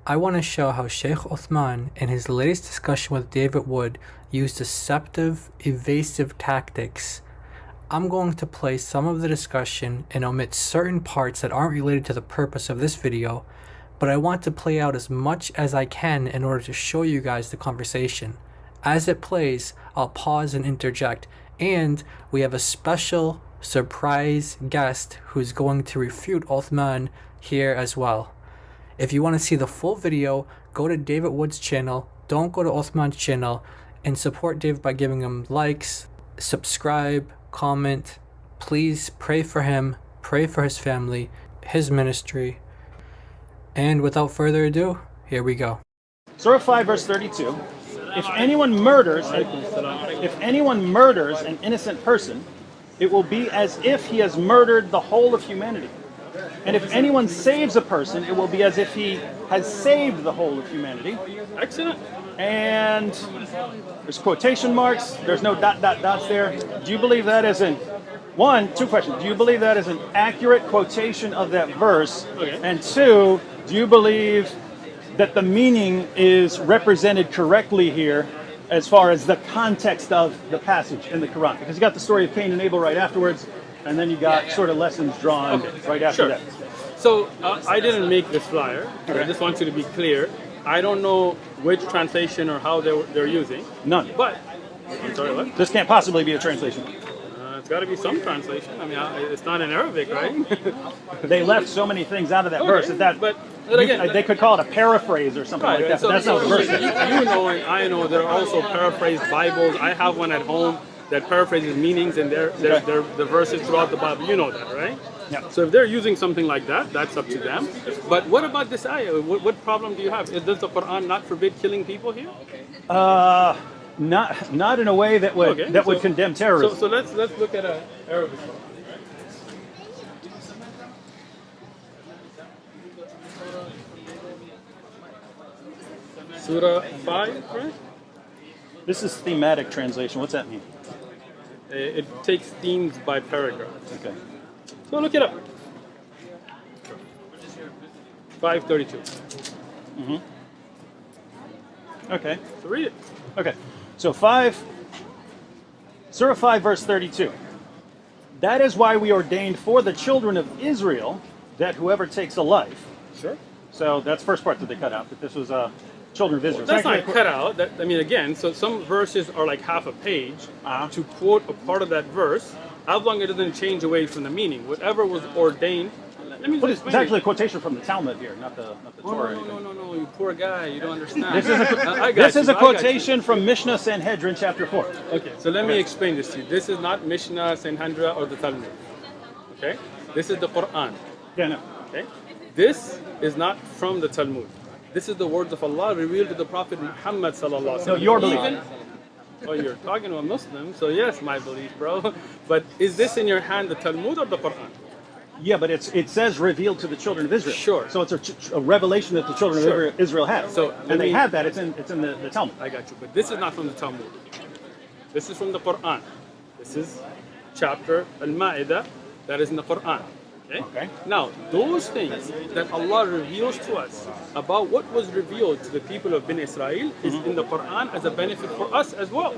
I want to show how Shaykh Uthman, in his latest discussion with David Wood, used deceptive, evasive tactics. I'm going to play some of the discussion and omit certain parts that aren't related to the purpose of this video, but I want to play out as much as I can in order to show you guys the conversation. As it plays, I'll pause and interject, and we have a special surprise guest who's going to refute Uthman here as well. If you want to see the full video, go to David Wood's channel, don't go to Uthman's channel, and support David by giving him likes, subscribe, comment. Please pray for him, pray for his family, his ministry. And without further ado, here we go. Surah 5 verse 32, if anyone murders an innocent person, it will be as if he has murdered the whole of humanity. And if anyone saves a person, it will be as if he has saved the whole of humanity. Excellent. And there's quotation marks. There's no dots there. Do you believe that is two questions. Do you believe that is an accurate quotation of that verse? Okay. And two, do you believe that the meaning is represented correctly here as far as the context of the passage in the Quran? Because you got the story of Cain and Abel right afterwards, and then you got sort of lessons drawn right after that. So I didn't make this flyer. Okay. I just want you to be clear. I don't know which translation or how they're using. None. But, I'm sorry, what? This can't possibly be a translation. It's got to be some translation. I mean, it's not in Arabic, right? They left so many things out of that verse but again, they could call it a paraphrase or something like that. So, that's not the verse. You know, and I know there are also paraphrased Bibles. I have one at home that paraphrases meanings and the verses throughout the Bible. You know that, right? Yeah. So if they're using something like that, that's up to them. But what about this ayah? What problem do you have? Does the Quran not forbid killing people here? Not in a way that would condemn terrorism. So let's look at an Arabic one. Surah 5, right? This is thematic translation. What's that mean? It takes themes by paragraph. Okay. So look it up. 532. Mm-hmm. Okay. So read it. Okay. So Surah 5 verse 32. That is why we ordained for the children of Israel that whoever takes a life. Sure. So that's first part that they cut out, that this was children of Israel. That's not cut out. I mean, again, so some verses are like half a page. To quote a part of that verse, as long as it doesn't change away from the meaning. Whatever was ordained. It's actually a quotation from the Talmud here, not the Torah. No, you poor guy, you don't understand. This is a quotation from Mishnah Sanhedrin, chapter 4. Okay, so let me explain this to you. This is not Mishnah, Sanhedrin, or the Talmud. Okay? This is the Quran. Yeah, no. Okay? This is not from the Talmud. This is the words of Allah revealed to the Prophet Muhammad sallallahu alaihi wasallam. So your belief. Well, you're talking to a Muslim, so yes, my belief, bro. But is this in your hand, the Talmud or the Quran? Yeah, but it says revealed to the children of Israel. Sure. So it's a revelation that the children of Israel have. So and they have that. It's in the Talmud. I got you. But this is not from the Talmud. This is from the Quran. This is chapter Al-Ma'idah that is in the Quran. Okay? Now, those things that Allah reveals to us about what was revealed to the people of Bani Israel is in the Quran as a benefit for us as well.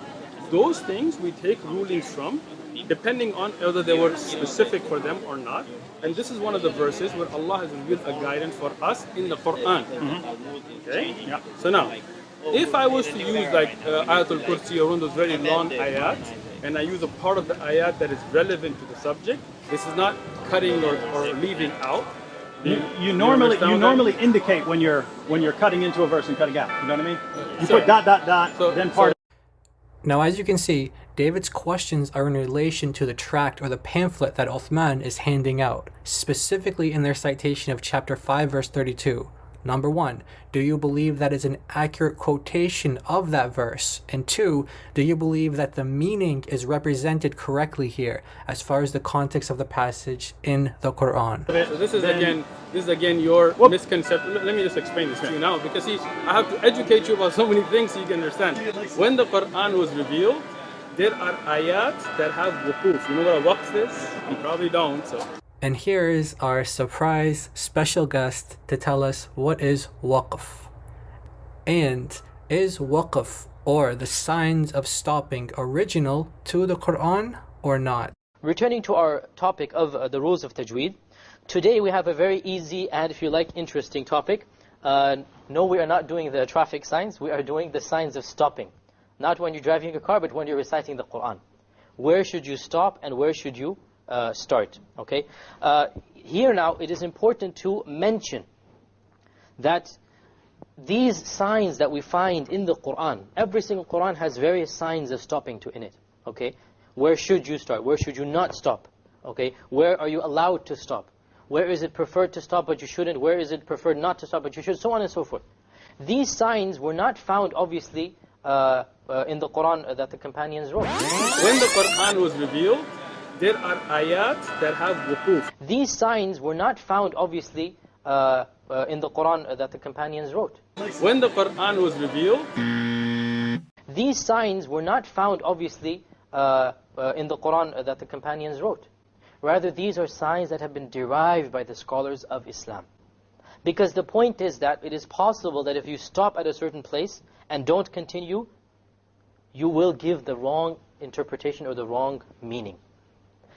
Those things we take rulings from, depending on whether they were specific for them or not. And this is one of the verses where Allah has revealed a guidance for us in the Quran. Okay? Yeah. So now, if I was to use like Ayatul Kursi or one of those very long ayat, and I use a part of the ayat that is relevant to the subject, this is not cutting or leaving out. You normally indicate when you're cutting into a verse and cutting out. You know what I mean? You put ... then part. Now, as you can see, David's questions are in relation to the tract or the pamphlet that Uthman is handing out, specifically in their citation of chapter 5 verse 32. Number 1, do you believe that is an accurate quotation of that verse? And 2, do you believe that the meaning is represented correctly here as far as the context of the passage in the Quran? So this is again your misconception. Let me just explain this to you now, because see, I have to educate you about so many things so you can understand. When the Quran was revealed, there are ayat that have wukuf. You know what a waqf is? You probably don't. So And here is our surprise special guest to tell us what is waqf. And is waqf, or the signs of stopping, original to the Quran or not? Returning to our topic of the rules of tajweed, today we have a very easy and, if you like, interesting topic. No, we are not doing the traffic signs, we are doing the signs of stopping. Not when you're driving a car, but when you're reciting the Quran. Where should you stop and where should you start? Okay. Here now, it is important to mention that these signs that we find in the Quran, every single Quran has various signs of stopping in it. Okay. Where should you start? Where should you not stop? Okay. Where are you allowed to stop? Where is it preferred to stop but you shouldn't? Where is it preferred not to stop but you should? So on and so forth. These signs were not found, obviously, in the Quran that the companions wrote. When the Quran was revealed, there are ayat that have wuquf. These signs were not found, obviously, in the Quran that the companions wrote. When the Quran was revealed, these signs were not found, obviously, in the Quran that the companions wrote. Rather, these are signs that have been derived by the scholars of Islam. Because the point is that it is possible that if you stop at a certain place and don't continue, you will give the wrong interpretation or the wrong meaning.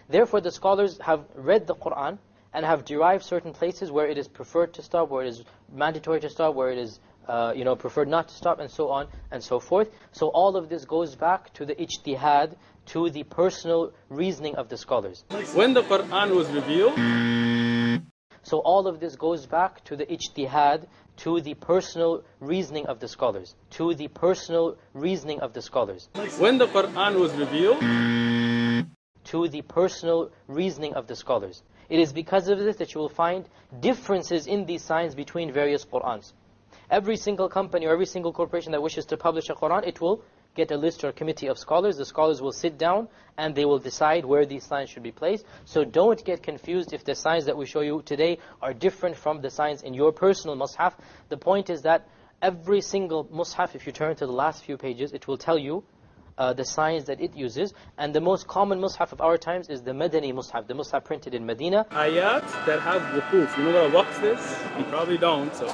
Therefore, the scholars have read the Quran and have derived certain places where it is preferred to stop, where it is mandatory to stop, where it is preferred not to stop, and so on and so forth. So all of this goes back to the ijtihad, to the personal reasoning of the scholars. When the Quran was revealed, so all of this goes back to the ijtihad, to the personal reasoning of the scholars. To the personal reasoning of the scholars. When the Quran was revealed, to the personal reasoning of the scholars. It is because of this that you will find differences in these signs between various Qur'ans. Every single company or every single corporation that wishes to publish a Qur'an, it will get a list or a committee of scholars. The scholars will sit down and they will decide where these signs should be placed. So don't get confused if the signs that we show you today are different from the signs in your personal mushaf. The point is that every single mushaf, if you turn to the last few pages, it will tell you the signs that it uses. And the most common mushaf of our times is the Madani mushaf, the mushaf printed in Medina. ayat that have wuquf. You know what a waqf is? You probably don't, so...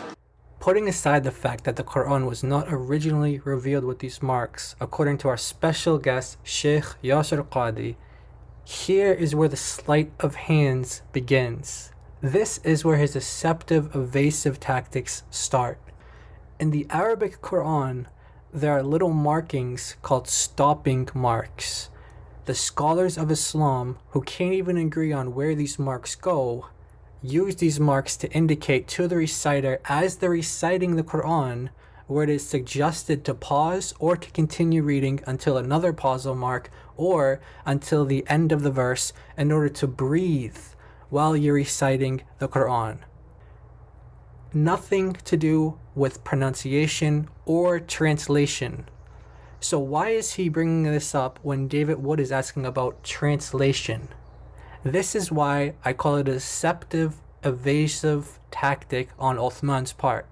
Putting aside the fact that the Quran was not originally revealed with these marks, according to our special guest, Shaykh Yasir Qadhi, here is where the sleight of hands begins. This is where his deceptive, evasive tactics start. In the Arabic Quran, there are little markings called stopping marks. The scholars of Islam, who can't even agree on where these marks go, use these marks to indicate to the reciter as they're reciting the Quran where it is suggested to pause or to continue reading until another pausal mark or until the end of the verse in order to breathe while you're reciting the Quran. Nothing to do with pronunciation or translation. So why is he bringing this up when David Wood is asking about translation? This is why I call it a deceptive, evasive tactic on Uthman's part.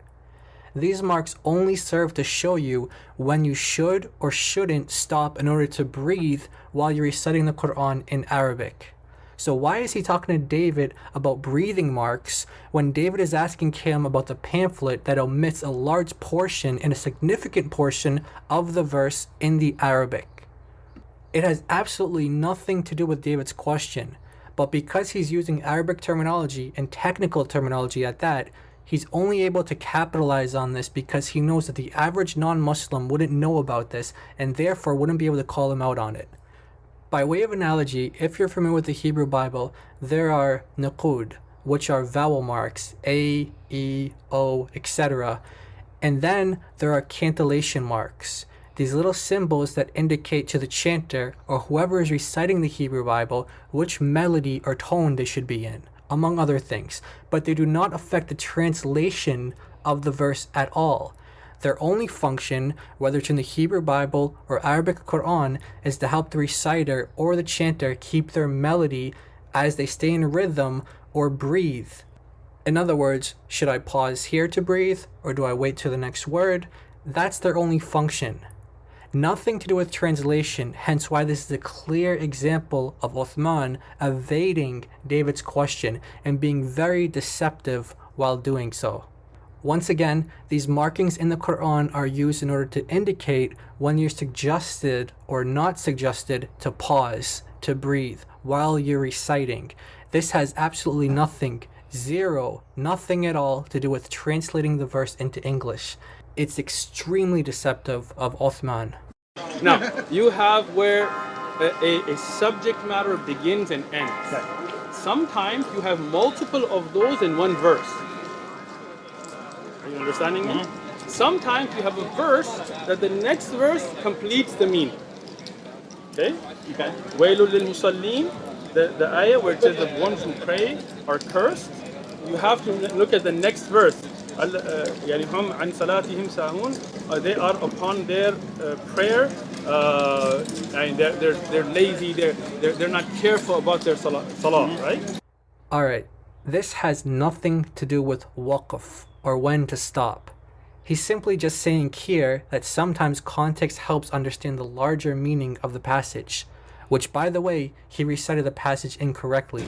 These marks only serve to show you when you should or shouldn't stop in order to breathe while you're reciting the Quran in Arabic. So why is he talking to David about breathing marks when David is asking him about the pamphlet that omits a large portion and a significant portion of the verse in the Arabic? It has absolutely nothing to do with David's question. But because he's using Arabic terminology and technical terminology at that, he's only able to capitalize on this because he knows that the average non-Muslim wouldn't know about this and therefore wouldn't be able to call him out on it. By way of analogy, if you're familiar with the Hebrew Bible, there are nuqud, which are vowel marks, A, E, O, etc. And then there are cantillation marks. These little symbols that indicate to the chanter or whoever is reciting the Hebrew Bible which melody or tone they should be in, among other things. But they do not affect the translation of the verse at all. Their only function, whether it's in the Hebrew Bible or Arabic Quran, is to help the reciter or the chanter keep their melody as they stay in rhythm or breathe. In other words, should I pause here to breathe or do I wait till the next word? That's their only function. Nothing to do with translation, hence why this is a clear example of Uthman evading David's question and being very deceptive while doing so. Once again, these markings in the Quran are used in order to indicate when you're suggested or not suggested to pause, to breathe while you're reciting. This has absolutely nothing, zero, nothing at all to do with translating the verse into English. It's extremely deceptive of Uthman. Now, you have where a subject matter begins and ends. Sometimes you have multiple of those in one verse. Are you understanding me? Sometimes you have a verse that the next verse completes the meaning. Okay? Wailul lil musallin, the ayah where it says the ones who pray are cursed. You have to look at the next verse. They are upon their prayer, and they're lazy. They're not careful about their salah, right? All right, this has nothing to do with waqf or when to stop. He's simply just saying here that sometimes context helps understand the larger meaning of the passage, which, by the way, he recited the passage incorrectly.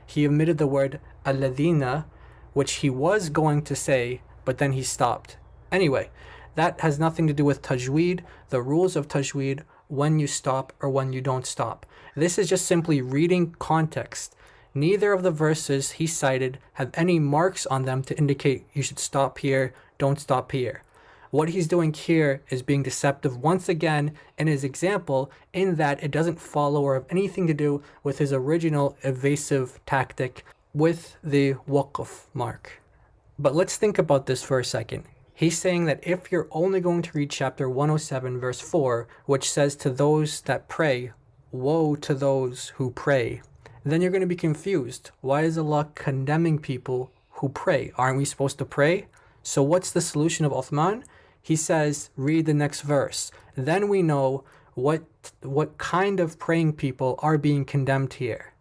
He omitted the word alladhina, which he was going to say, but then he stopped. Anyway, that has nothing to do with tajweed, the rules of tajweed, when you stop or when you don't stop. This is just simply reading context. Neither of the verses he cited have any marks on them to indicate you should stop here, don't stop here. What he's doing here is being deceptive once again in his example, in that it doesn't follow or have anything to do with his original evasive tactic with the waqf mark. But let's think about this for a second. He's saying that if you're only going to read chapter 107 verse 4, which says to those that pray, woe to those who pray, then you're going to be confused. Why is Allah condemning people who pray? Aren't we supposed to pray? So what's the solution of Uthman? He says, read the next verse. Then we know what kind of praying people are being condemned here.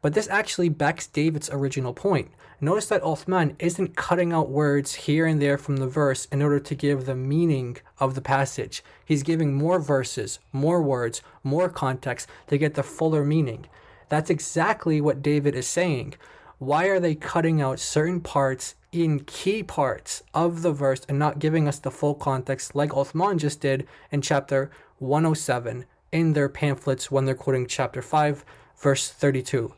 But this actually backs David's original point. Notice that Uthman isn't cutting out words here and there from the verse in order to give the meaning of the passage. He's giving more verses, more words, more context to get the fuller meaning. That's exactly what David is saying. Why are they cutting out certain parts in key parts of the verse and not giving us the full context like Uthman just did in chapter 107 in their pamphlets when they're quoting chapter 5 verse 32?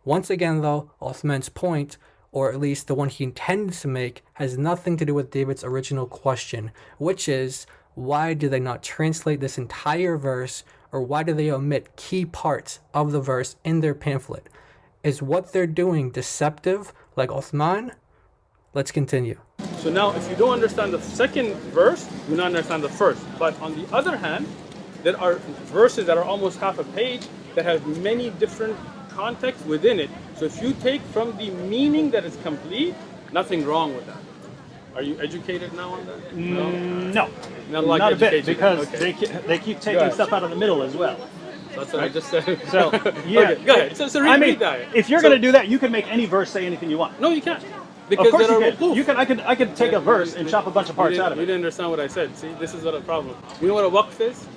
Once again though, Uthman's point, or at least the one he intended to make, has nothing to do with David's original question, which is, why do they not translate this entire verse, or why do they omit key parts of the verse in their pamphlet? Is what they're doing deceptive like Uthman? Let's continue. So now if you don't understand the second verse, you don't understand the first. But on the other hand, there are verses that are almost half a page that have many different contexts within it. So if you take from the meaning that is complete, nothing wrong with that. Are you educated now on that? No, Not a bit, because okay. they keep taking stuff out of the middle as well. That's what I just said. So, yeah. Okay, go ahead. So read that. If you're going to do that, you can make any verse say anything you want. No, you can't. Because of course there you can. I could take a verse and chop a bunch of parts out of it. You didn't understand what I said. See, this is what a problem. You know what a waqf is?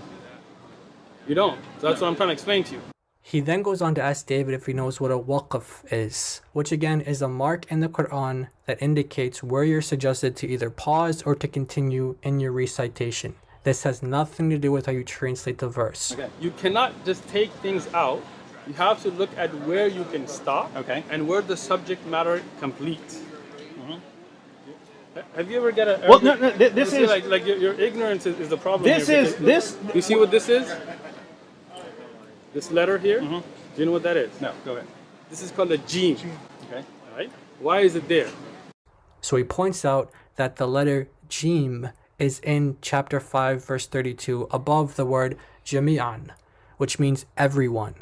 You don't. So that's what I'm trying to explain to you. He then goes on to ask David if he knows what a waqf is, which again is a mark in the Quran that indicates where you're suggested to either pause or to continue in your recitation. This has nothing to do with how you translate the verse. Okay. You cannot just take things out. You have to look at where you can stop, okay, and where the subject matter completes. Have you ever got a... Well, no, this is... Like your ignorance is the problem. This here is... This... You see what this is? This letter here? Do you know what that is? No, go ahead. This is called a jim. Okay. All right? Why is it there? So he points out that the letter jim is in chapter 5 verse 32 above the word jami'an, which means everyone.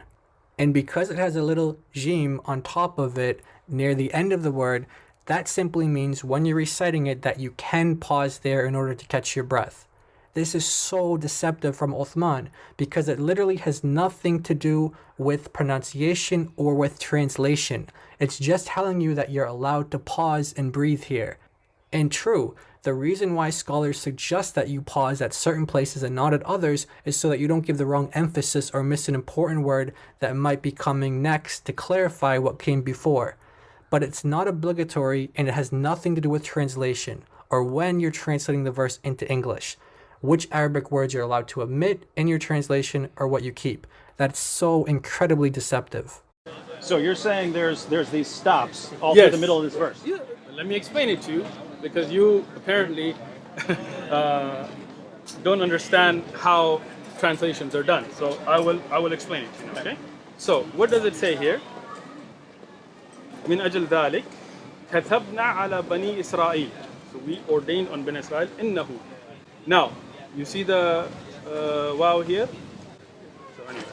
And because it has a little jim on top of it near the end of the word, that simply means when you're reciting it that you can pause there in order to catch your breath. This is so deceptive from Uthman because it literally has nothing to do with pronunciation or with translation. It's just telling you that you're allowed to pause and breathe here. And true, the reason why scholars suggest that you pause at certain places and not at others is so that you don't give the wrong emphasis or miss an important word that might be coming next to clarify what came before. But it's not obligatory, and it has nothing to do with translation or when you're translating the verse into English, which Arabic words you're allowed to omit in your translation or what you keep. That's so incredibly deceptive. So you're saying there's these stops all through the middle of this verse? Yeah. Let me explain it to you, because you apparently don't understand how translations are done. So I will explain it to you. Okay. So what does it say here? من أجل ذلك كتبنا على بني إسرائيل. So we ordained on Bani Israel إنه. Now you see the wow here. So anyway,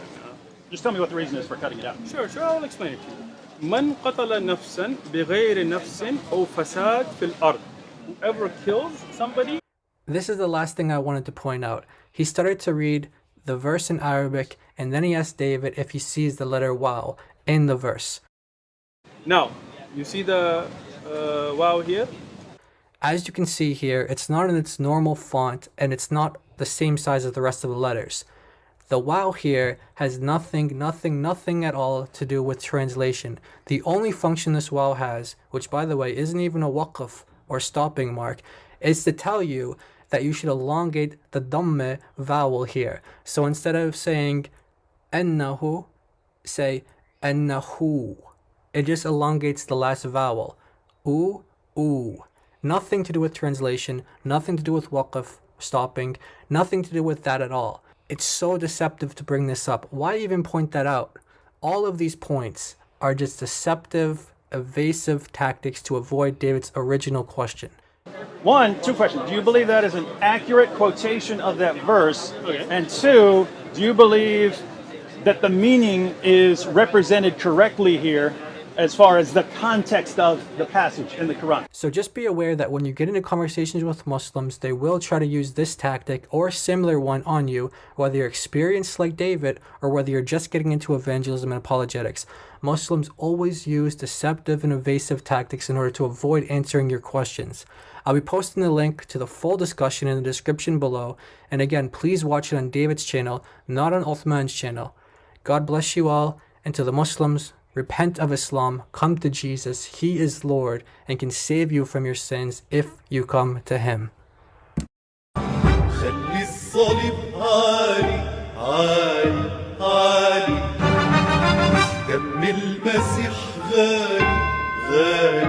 just tell me what the reason is for cutting it out. Sure, I'll explain it to you. من قتل نفسا بغير نفس أو فساد في الأرض. Whoever kills somebody. This is the last thing I wanted to point out. He started to read the verse in Arabic, and then he asked David if he sees the letter wow in the verse. Now, you see the wow here? As you can see here, it's not in its normal font, and it's not the same size as the rest of the letters. The wow here has nothing at all to do with translation. The only function this wow has, which by the way isn't even a waqf or stopping mark, is to tell you that you should elongate the dhammeh vowel here. So instead of saying annahu, say annahu. It just elongates the last vowel. Ooh. Nothing to do with translation, nothing to do with waqf, stopping, nothing to do with that at all. It's so deceptive to bring this up. Why even point that out? All of these points are just deceptive, evasive tactics to avoid David's original question. Two questions. Do you believe that is an accurate quotation of that verse? Okay. And two, do you believe that the meaning is represented correctly here as far as the context of the passage in the Quran? So just be aware that when you get into conversations with Muslims, they will try to use this tactic or a similar one on you, whether you're experienced like David or whether you're just getting into evangelism and apologetics. Muslims always use deceptive and evasive tactics in order to avoid answering your questions. I'll be posting the link to the full discussion in the description below. And again, please watch it on David's channel, not on Uthman's channel. God bless you all, and to the Muslims, repent of Islam, come to Jesus. He is Lord and can save you from your sins if you come to Him. خلي الصليب عالي عالي عالي دم المسيح غالي غالي